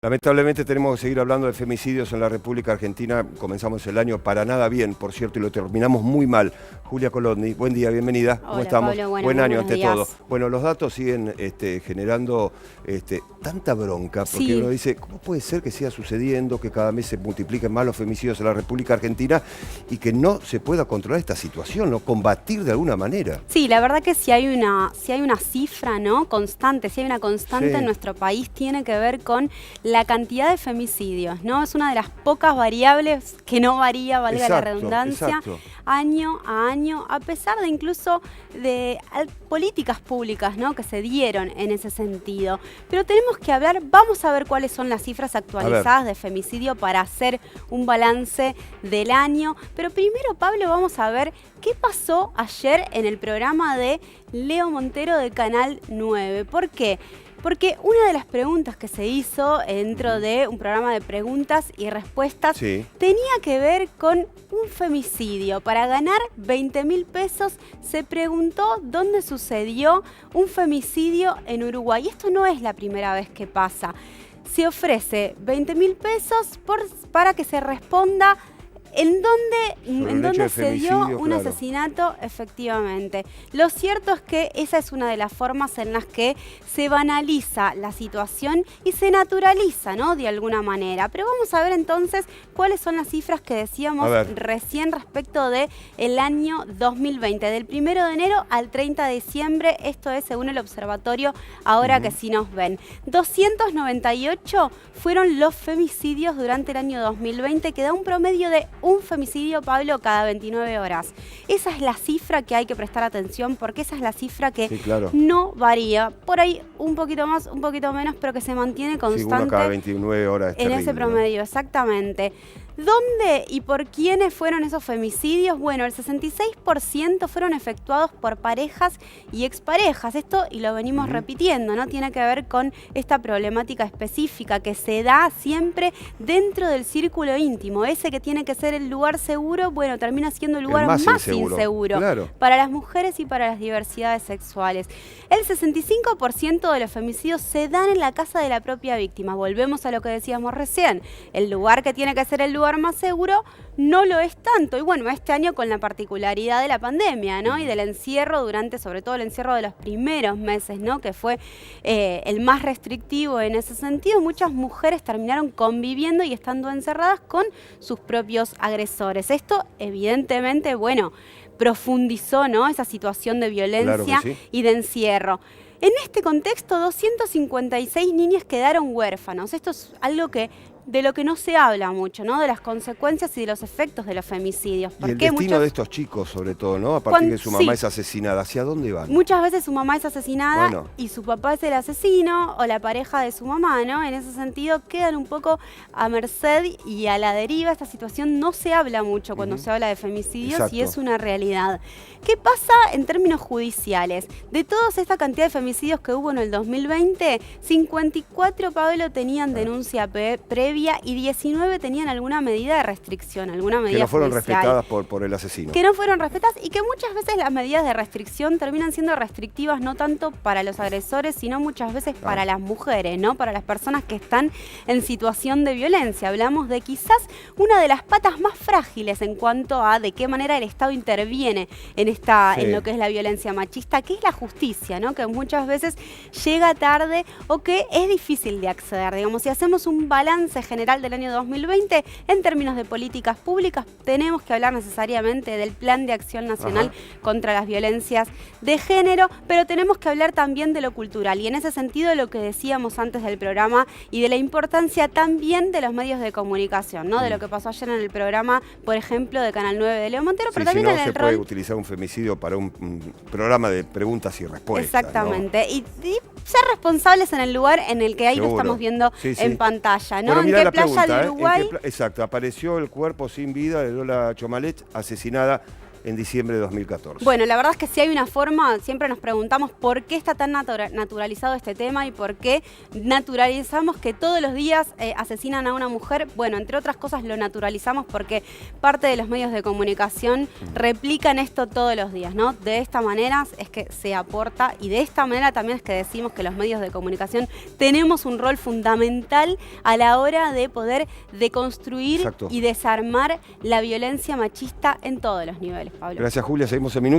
Lamentablemente tenemos que seguir hablando de femicidios en la República Argentina. Comenzamos el año para nada bien, por cierto, y lo terminamos muy mal. Julia Colodny, buen día, bienvenida. Hola, ¿Cómo estamos? Pablo, Buen año ante días. todo. Bueno, los datos siguen generando tanta bronca, porque Sí. uno dice, ¿cómo puede ser que siga sucediendo, que cada mes se multipliquen más los femicidios en la República Argentina y que no se pueda controlar esta situación, no combatir de alguna manera? Sí, la verdad que si hay una cifra, ¿no?, constante, si hay una constante Sí. en nuestro país, tiene que ver con la cantidad de femicidios, ¿no? Es una de las pocas variables que no varía, valga la redundancia, exacto. año a año, a pesar de incluso de políticas públicas, ¿no?, que se dieron en ese sentido. Pero tenemos que hablar, vamos a ver cuáles son las cifras actualizadas de femicidio para hacer un balance del año. Pero primero, Pablo, vamos a ver qué pasó ayer en el programa de Leo Montero de Canal 9. ¿Por qué? Porque una de las preguntas que se hizo dentro de un programa de preguntas y respuestas tenía que ver con un femicidio. Para ganar 20.000 pesos se preguntó dónde sucedió un femicidio en Uruguay. Y esto no es la primera vez que pasa. Se ofrece 20.000 pesos para que se responda ¿en dónde se dio un asesinato? Efectivamente. Lo cierto es que esa es una de las formas en las que se banaliza la situación y se naturaliza, ¿no?, de alguna manera. Pero vamos a ver entonces cuáles son las cifras que decíamos recién respecto del año 2020. Del 1 de enero al 30 de diciembre, esto es según el observatorio, ahora que sí nos ven. 298 fueron los femicidios durante el año 2020, que da un promedio de un femicidio, Pablo, cada 29 horas. Esa es la cifra que hay que prestar atención, porque esa es la cifra que no varía. Por ahí un poquito más, un poquito menos, pero que se mantiene constante. Sí, cada 29 horas es terrible, ese promedio, ¿no? Exactamente. ¿Dónde y por quiénes fueron esos femicidios? Bueno, el 66% fueron efectuados por parejas y exparejas. Esto, y lo venimos repitiendo, ¿no?, tiene que ver con esta problemática específica que se da siempre dentro del círculo íntimo. Ese que tiene que ser el lugar seguro, bueno, termina siendo el lugar más inseguro para las mujeres y para las diversidades sexuales. El 65% de los femicidios se dan en la casa de la propia víctima. Volvemos a lo que decíamos recién. El lugar que tiene que ser el lugar más seguro no lo es tanto. Y bueno, este año con la particularidad de la pandemia, ¿no?, y del encierro sobre todo el encierro de los primeros meses, ¿no?, que fue el más restrictivo en ese sentido, muchas mujeres terminaron conviviendo y estando encerradas con sus propios agresores. Esto, evidentemente, bueno, profundizó, ¿no?, esa situación de violencia y de encierro. En este contexto, 256 niñas quedaron huérfanos. Esto es algo de lo que no se habla mucho, ¿no?, de las consecuencias y de los efectos de los femicidios. Y el destino de estos chicos, sobre todo, ¿no?, a partir de que su mamá es asesinada, ¿hacia dónde van? Muchas veces su mamá es asesinada y su papá es el asesino, o la pareja de su mamá, ¿no? En ese sentido quedan un poco a merced y a la deriva. Esta situación no se habla mucho cuando se habla de femicidios y es una realidad. ¿Qué pasa en términos judiciales? De toda esta cantidad de femicidios que hubo en el 2020, 54, Pablo, tenían denuncia previa y 19 tenían alguna medida de restricción, alguna medida que no fueron judicial, respetadas por el asesino. Que no fueron respetadas y que muchas veces las medidas de restricción terminan siendo restrictivas no tanto para los agresores, sino muchas veces para las mujeres, ¿no?, para las personas que están en situación de violencia. Hablamos de quizás una de las patas más frágiles en cuanto a de qué manera el Estado interviene en lo que es la violencia machista, que es la justicia, ¿no?, que muchas veces llega tarde o que es difícil de acceder. Digamos, si hacemos un balance general del año 2020, en términos de políticas públicas, tenemos que hablar necesariamente del Plan de Acción Nacional contra las Violencias de Género, pero tenemos que hablar también de lo cultural. Y en ese sentido, lo que decíamos antes del programa y de la importancia también de los medios de comunicación, ¿no?, de lo que pasó ayer en el programa, por ejemplo, de Canal 9 de Leo Montero, pero también si no, en el se puede utilizar un femicidio para un programa de preguntas y respuestas. Exactamente. ¿No? Y ser responsables en el lugar en el que ahí lo estamos viendo en pantalla, ¿no? Bueno, ¿En qué playa de Uruguay? Exacto, apareció el cuerpo sin vida de Lola Chomalet, asesinada en diciembre de 2014. Bueno, la verdad es que si hay una forma, siempre nos preguntamos por qué está tan naturalizado este tema y por qué naturalizamos que todos los días asesinan a una mujer. Bueno, entre otras cosas lo naturalizamos porque parte de los medios de comunicación replican esto todos los días, ¿no? De esta manera es que se aporta y de esta manera también es que decimos que los medios de comunicación tenemos un rol fundamental a la hora de poder deconstruir Exacto. y desarmar la violencia machista en todos los niveles, Pablo. Gracias, Julia. Seguimos en minutos.